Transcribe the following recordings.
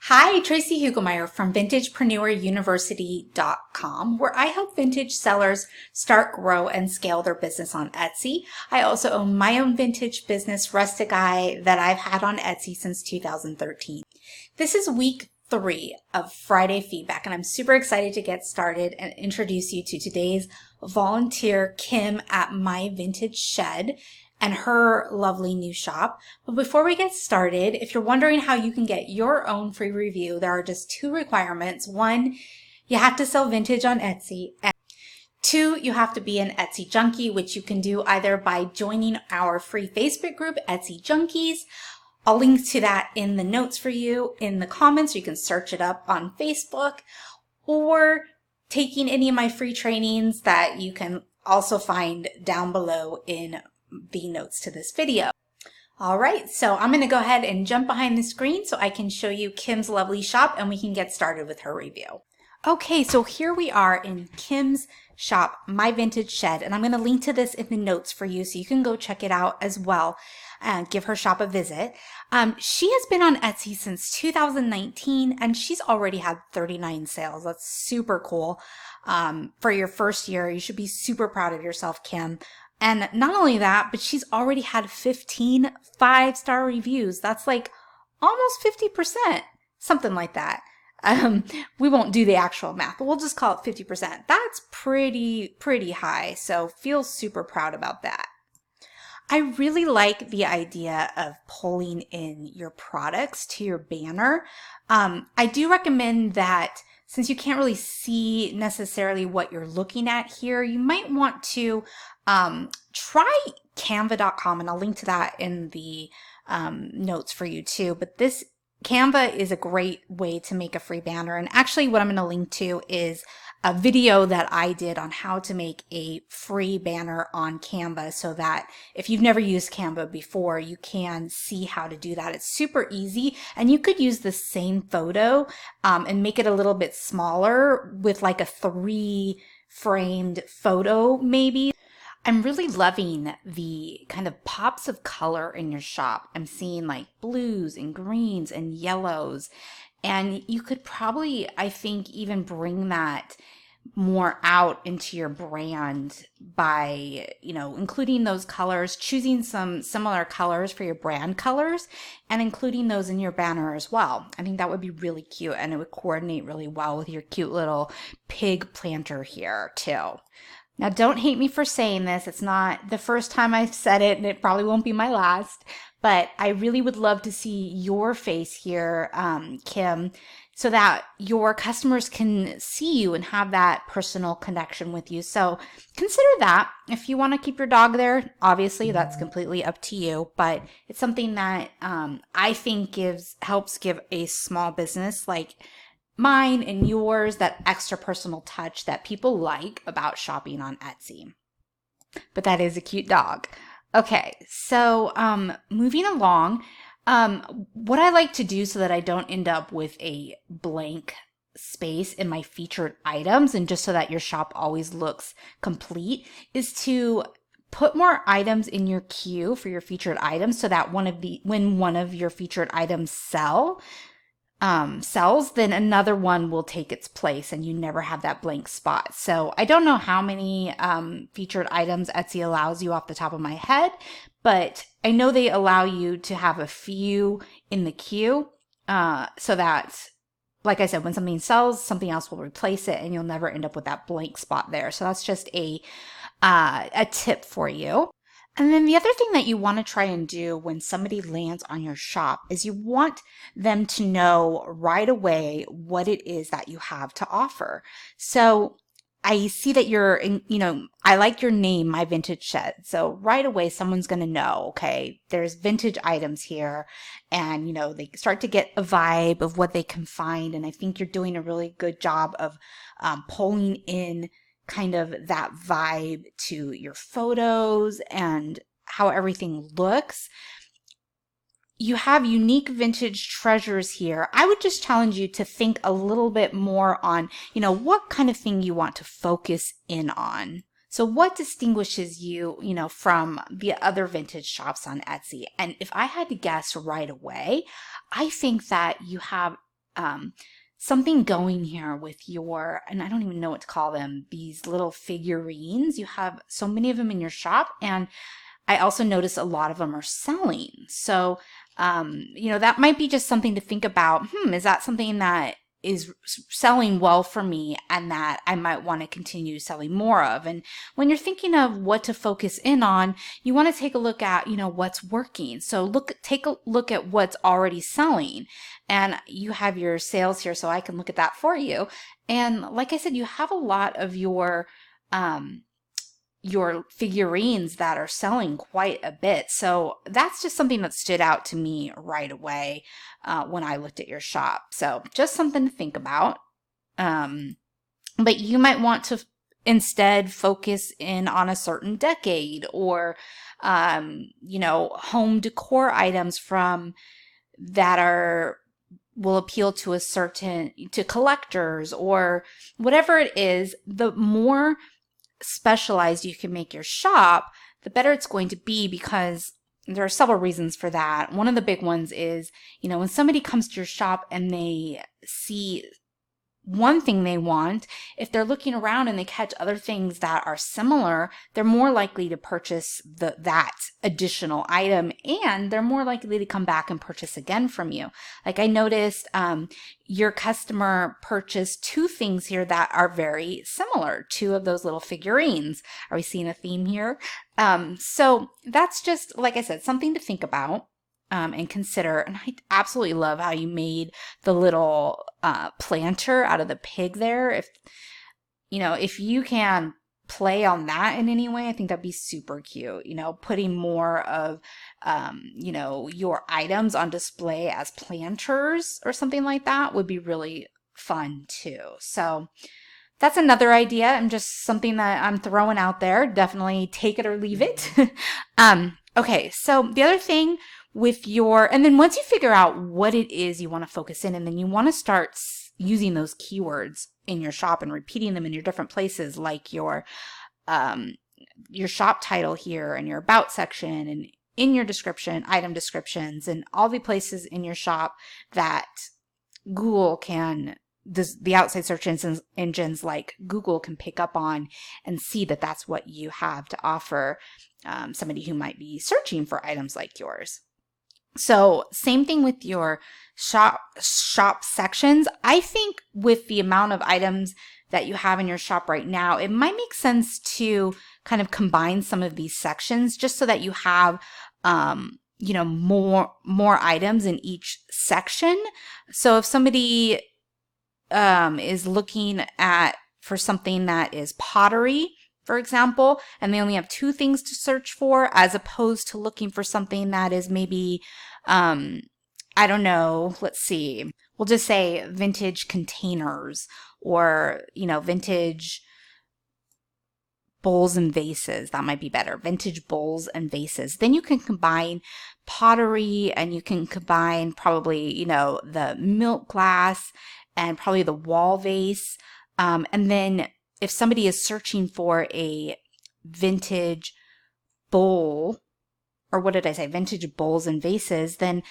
Hi, Tracy Hugelmeyer from VintagepreneurUniversity.com, where I help vintage sellers start, grow, and scale their business on Etsy. I also own my own vintage business, Rustic Eye, that I've had on Etsy since 2013. This is week 3 of Friday feedback, and I'm super excited to get started and introduce you to today's volunteer, Kim, at My Vintage Shed and her lovely new shop. But before we get started, if you're wondering how you can get your own free review, there are just 2 requirements. 1, you have to sell vintage on Etsy. And 2, you have to be an Etsy Junkie, which you can do either by joining our free Facebook group, Etsy Junkies. I'll link to that in the notes for you in the comments. You can search it up on Facebook, or taking any of my free trainings that you can also find down below in the notes to this video. All right, so I'm going to go ahead and jump behind the screen so I can show you Kim's lovely shop and we can get started with her review. Okay, so here we are in Kim's shop, My Vintage Shed, and I'm going to link to this in the notes for you so you can go check it out as well and give her shop a visit. She has been on Etsy since 2019 and she's already had 39 sales. That's super cool. For your first year, you should be super proud of yourself, Kim. And not only that, but she's already had 15 5-star reviews. That's like almost 50%, something like that. We won't do the actual math, but we'll just call it 50%. That's pretty high. So feel super proud about that. I really like the idea of pulling in your products to your banner. I do recommend that since you can't really see necessarily what you're looking at here, you might want to try canva.com, and I'll link to that in the notes for you too. But this Canva is a great way to make a free banner. And actually what I'm going to link to is a video that I did on how to make a free banner on Canva, so that if you've never used Canva before, you can see how to do that. It's super easy, and you could use the same photo and make it a little bit smaller with like a 3 framed photo maybe. I'm really loving the kind of pops of color in your shop. I'm seeing like blues and greens and yellows, and you could probably, I think, even bring that more out into your brand by, including those colors, choosing some similar colors for your brand colors and including those in your banner as well. I think that would be really cute, and it would coordinate really well with your cute little pig planter here too. Now, don't hate me for saying this. It's not the first time I've said it, and it probably won't be my last, but I really would love to see your face here, Kim, so that your customers can see you and have that personal connection with you. So consider that. If you want to keep your dog there, obviously that's completely up to you, but it's something that I think helps give a small business like mine and yours that extra personal touch that people like about shopping on Etsy. But that is a cute dog. Okay, so moving along, what I like to do so that I don't end up with a blank space in my featured items, and just so that your shop always looks complete, is to put more items in your queue for your featured items, so that when one of your featured items sells, then another one will take its place and you never have that blank spot. So I don't know how many featured items Etsy allows you off the top of my head, but I know they allow you to have a few in the queue so that, like I said, when something sells, something else will replace it and you'll never end up with that blank spot there. So that's just a tip for you. And then the other thing that you want to try and do when somebody lands on your shop is you want them to know right away what it is that you have to offer. So I see that I like your name, My Vintage Shed. So right away, someone's going to know, okay, there's vintage items here, and, they start to get a vibe of what they can find. And I think you're doing a really good job of pulling in kind of that vibe to your photos and how everything looks. You have unique vintage treasures here. I would just challenge you to think a little bit more on, what kind of thing you want to focus in on. So what distinguishes you, from the other vintage shops on Etsy? And if I had to guess right away, I think that you have something going here with your, and I don't even know what to call them, these little figurines. You have so many of them in your shop, and I also notice a lot of them are selling. So, that might be just something to think about. Is that something that is selling well for me and that I might want to continue selling more of? And when you're thinking of what to focus in on, you want to take a look at, what's working. So take a look at what's already selling. And you have your sales here, so I can look at that for you. And like I said, you have a lot of your figurines that are selling quite a bit. So that's just something that stood out to me right away when I looked at your shop. So just something to think about. But you might want to instead focus in on a certain decade, or, home decor items that will appeal to to collectors, or whatever it is. The more specialized you can make your shop, the better it's going to be, because there are several reasons for that. One of the big ones is, when somebody comes to your shop and they see one thing they want, if they're looking around and they catch other things that are similar, they're more likely to purchase that additional item, and they're more likely to come back and purchase again from you. Like I noticed, your customer purchased 2 things here that are very similar, 2 of those little figurines. Are we seeing a theme here? So that's just, like I said, something to think about. And consider. And I absolutely love how you made the little planter out of the pig there. If you can play on that in any way, I think that'd be super cute. Putting more of, your items on display as planters or something like that would be really fun too. So that's another idea, and just something that I'm throwing out there. Definitely take it or leave it. Okay, so the other thing and then once you figure out what it is you want to focus in, and then you want to start using those keywords in your shop and repeating them in your different places, like your shop title here, and your about section, and in your description, item descriptions, and all the places in your shop that Google the outside search engines like Google can pick up on and see that that's what you have to offer somebody who might be searching for items like yours. So same thing with your shop sections. I think with the amount of items that you have in your shop right now, it might make sense to kind of combine some of these sections, just so that you have more items in each section. So if somebody is looking for something that is pottery, for example, and they only have 2 things to search for, as opposed to looking for something that is maybe, I don't know, let's see, we'll just say vintage containers, or, vintage bowls and vases. That might be better. Vintage bowls and vases. Then you can combine pottery, and you can combine probably, the milk glass, and probably the wall vase. And then if somebody is searching for a vintage bowl, or what did I say? Vintage bowls and vases, then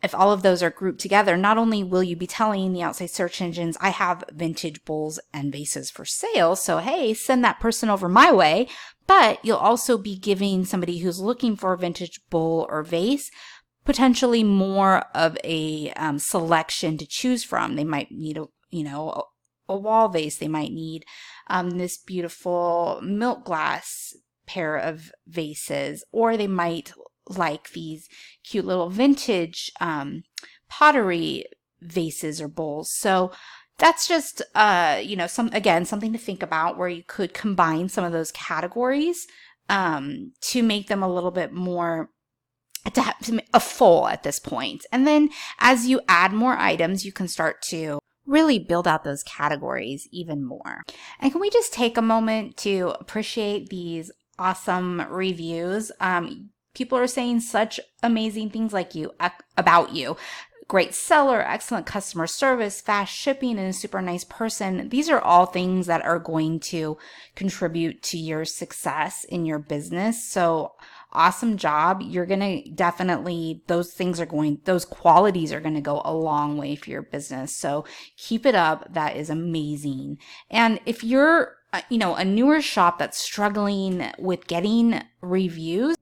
if all of those are grouped together, not only will you be telling the outside search engines, I have vintage bowls and vases for sale, so hey, send that person over my way, but you'll also be giving somebody who's looking for a vintage bowl or vase potentially more of a selection to choose from. They might need a wall vase. They might need this beautiful milk glass pair of vases, or they might like these cute little vintage pottery vases or bowls. So that's just something to think about, where you could combine some of those categories to make them a little bit more a full at this point. And then as you add more items, you can start to really build out those categories even more. And can we just take a moment to appreciate these awesome reviews? People are saying such amazing things about you. Great seller, excellent customer service, fast shipping, and a super nice person. These are all things that are going to contribute to your success in your business. So awesome job. You're going to definitely, those qualities are going to go a long way for your business. So keep it up. That is amazing. And if you're, a newer shop that's struggling with getting reviews,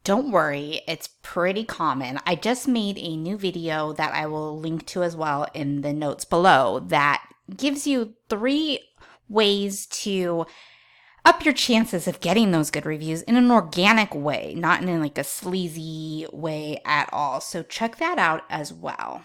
don't worry, it's pretty common. I just made a new video that I will link to as well in the notes below that gives you 3 ways to up your chances of getting those good reviews in an organic way, not in like a sleazy way at all. So check that out as well.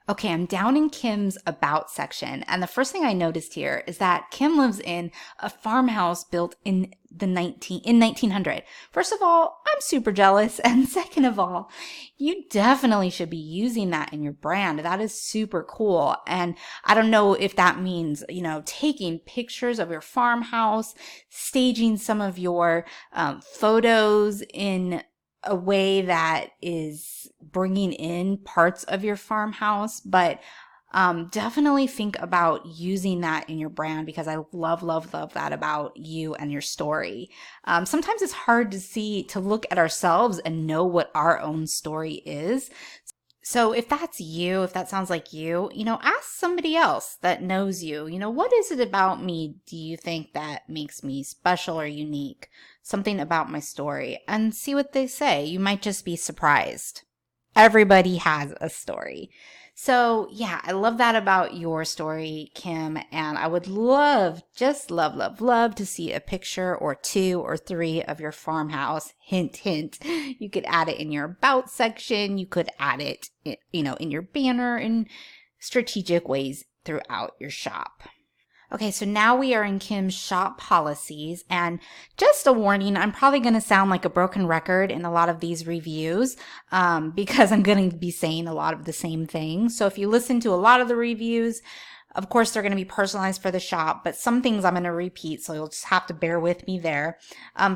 Okay, I'm down in Kim's About section, and the first thing I noticed here is that Kim lives in a farmhouse built in 1900. First of all, I'm super jealous, and second of all, you definitely should be using that in your brand. That is super cool, and I don't know if that means, taking pictures of your farmhouse, staging some of your photos in a way that is bringing in parts of your farmhouse, but definitely think about using that in your brand, because I love that about you and your story. Sometimes it's hard to look at ourselves and know what our own story is. So if that's you, if that sounds like you, ask somebody else that knows you, what is it about me do you think that makes me special or unique? Something about my story, and see what they say. You might just be surprised. Everybody has a story. So yeah, I love that about your story, Kim, and I would love to see a picture or 2 or 3 of your farmhouse. Hint, hint. You could add it in your About section. You could add it, in your banner in strategic ways throughout your shop. Okay, so now we are in Kim's shop policies, and just a warning, I'm probably going to sound like a broken record in a lot of these reviews because I'm going to be saying a lot of the same things. So if you listen to a lot of the reviews, of course, they're going to be personalized for the shop, but some things I'm going to repeat, so you'll just have to bear with me there.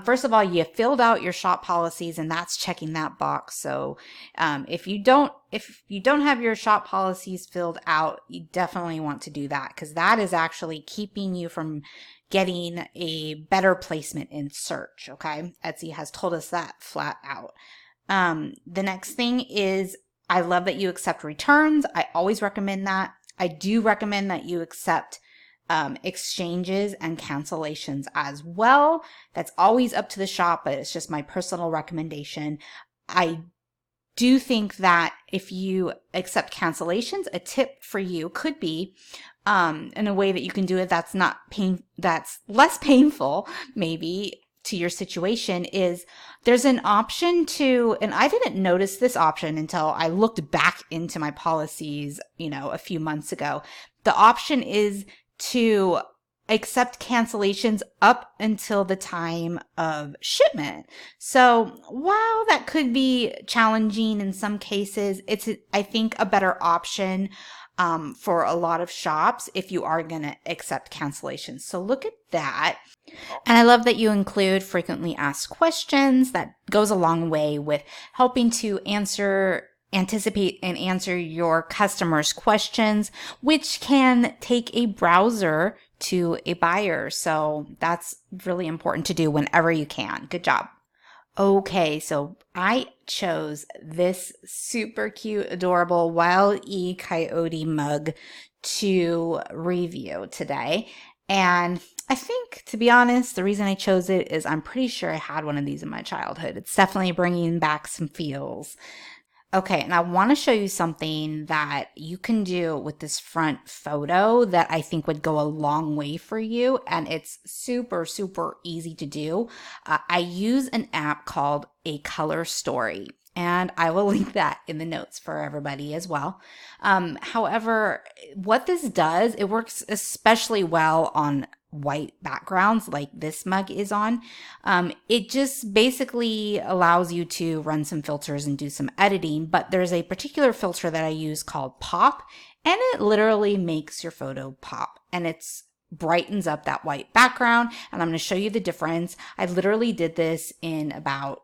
First of all, you filled out your shop policies, and that's checking that box. So if you don't have your shop policies filled out, you definitely want to do that, because that is actually keeping you from getting a better placement in search. Okay, Etsy has told us that flat out. The next thing is, I love that you accept returns. I always recommend that. I do recommend that you accept exchanges and cancellations as well. That's always up to the shop, but it's just my personal recommendation. I do think that if you accept cancellations, a tip for you could be in a way that you can do it that's less painful maybe to your situation, is there's an option to, and I didn't notice this option until I looked back into my policies, a few months ago. The option is to accept cancellations up until the time of shipment. So while that could be challenging in some cases, it's, I think, a better option for a lot of shops if you are going to accept cancellations. So look at that. And I love that you include frequently asked questions. That goes a long way with helping to anticipate and answer your customers' questions, which can take a browser to a buyer. So that's really important to do whenever you can. Good job. Okay, so I chose this super cute, adorable Wild E. Coyote mug to review today. And I think, to be honest, the reason I chose it is I'm pretty sure I had one of these in my childhood. It's definitely bringing back some feels. Okay, and I want to show you something that you can do with this front photo that I think would go a long way for you, and it's super, super easy to do. I use an app called A Color Story, and I will link that in the notes for everybody as well. However, what this does, it works especially well on white backgrounds like this mug is on. It just basically allows you to run some filters and do some editing, but there's a particular filter that I use called Pop, and it literally makes your photo pop, and it's brightens up that white background. And I'm going to show you the difference. I literally did this in about,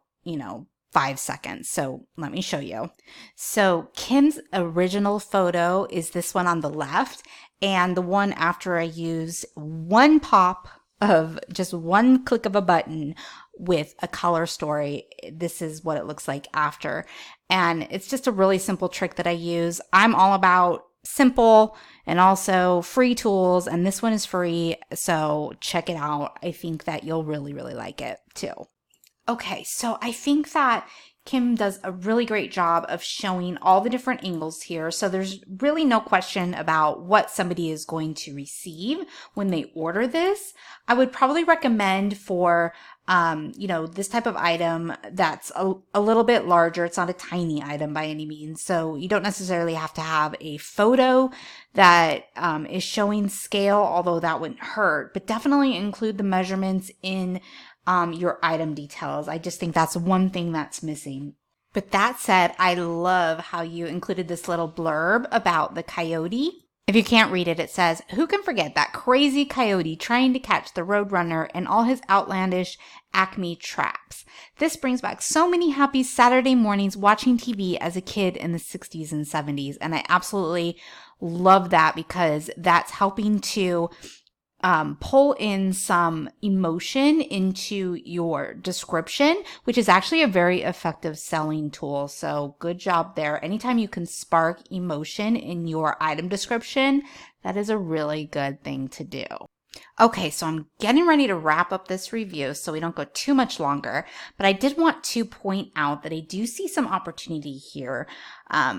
5 seconds. So let me show you. So Kim's original photo is this one on the left, and the one after I used one pop of just one click of a button with a color story, this is what it looks like after. And it's just a really simple trick that I use. I'm all about simple and also free tools, and this one is free, so check it out. I think that you'll really, really like it too. Okay, so I think that Kim does a really great job of showing all the different angles here. So there's really no question about what somebody is going to receive when they order this. I would probably recommend for, this type of item that's a little bit larger. It's not a tiny item by any means. So you don't necessarily have to have a photo that is showing scale, although that wouldn't hurt, but definitely include the measurements in your item details. I just think that's one thing that's missing. But that said, I love how you included this little blurb about the coyote. If you can't read it, it says, "Who can forget that crazy coyote trying to catch the roadrunner and all his outlandish Acme traps? This brings back so many happy Saturday mornings watching TV as a kid in the 60s and 70s. And I absolutely love that because that's helping to pull in some emotion into your description, which is actually a very effective selling tool. So good job there. Anytime you can spark emotion in your item description, that is a really good thing to do. Okay, so I'm getting ready to wrap up this review so we don't go too much longer, but I did want to point out that I do see some opportunity here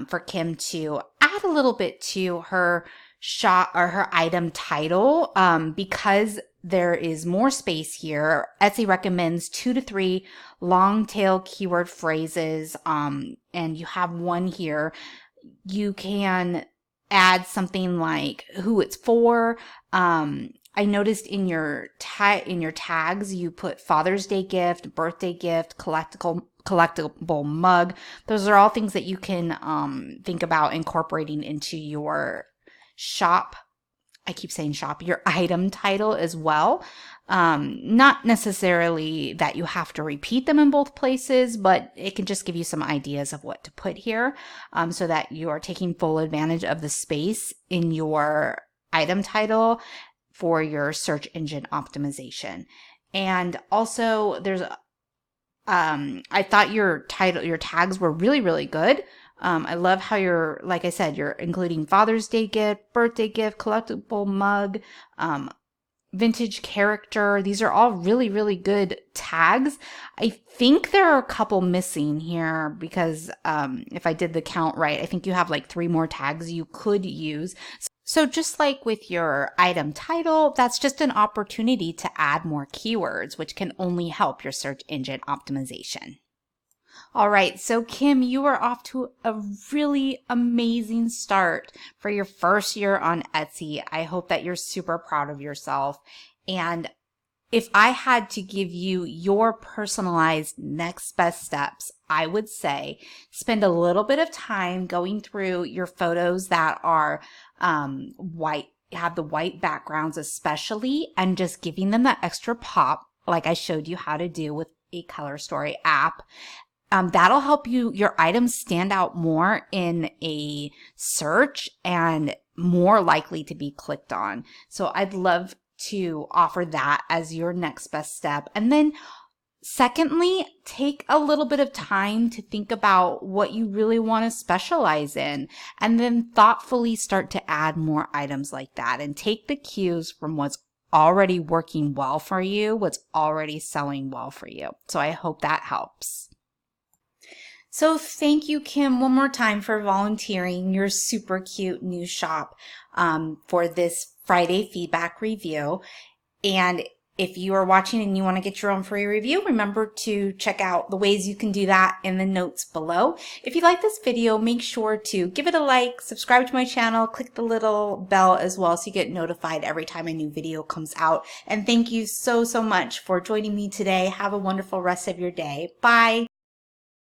for Kim to add a little bit to her shop or her item title, because there is more space here. Etsy recommends 2 to 3 long tail keyword phrases, and you have one here. You can add something like who it's for. I noticed in your tags you put Father's Day gift, birthday gift, collectible mug. Those are all things that you can think about incorporating into your shop. I keep saying shop, your item title as well. Not necessarily that you have to repeat them in both places, but it can just give you some ideas of what to put here, so that you are taking full advantage of the space in your item title for your search engine optimization. And also there's I thought your tags were really, really good. I love how like I said, you're including Father's Day gift, birthday gift, collectible mug, vintage character. These are all really, really good tags. I think there are a couple missing here because if I did the count right, I think you have like 3 more tags you could use. So just like with your item title, that's just an opportunity to add more keywords, which can only help your search engine optimization. All right, so Kim, you are off to a really amazing start for your first year on Etsy. I hope that you're super proud of yourself. And if I had to give you your personalized next best steps, I would say spend a little bit of time going through your photos that are white, have the white backgrounds especially, and just giving them that extra pop like I showed you how to do with a Color Story app. That'll help your items stand out more in a search and more likely to be clicked on. So I'd love to offer that as your next best step. And then secondly, take a little bit of time to think about what you really want to specialize in, and then thoughtfully start to add more items like that and take the cues from what's already working well for you, what's already selling well for you. So I hope that helps. So thank you, Kim, one more time for volunteering your super cute new shop for this Friday feedback review. And if you are watching and you want to get your own free review, remember to check out the ways you can do that in the notes below. If you like this video, make sure to give it a like, subscribe to my channel, click the little bell as well so you get notified every time a new video comes out. And thank you so, so much for joining me today. Have a wonderful rest of your day. Bye.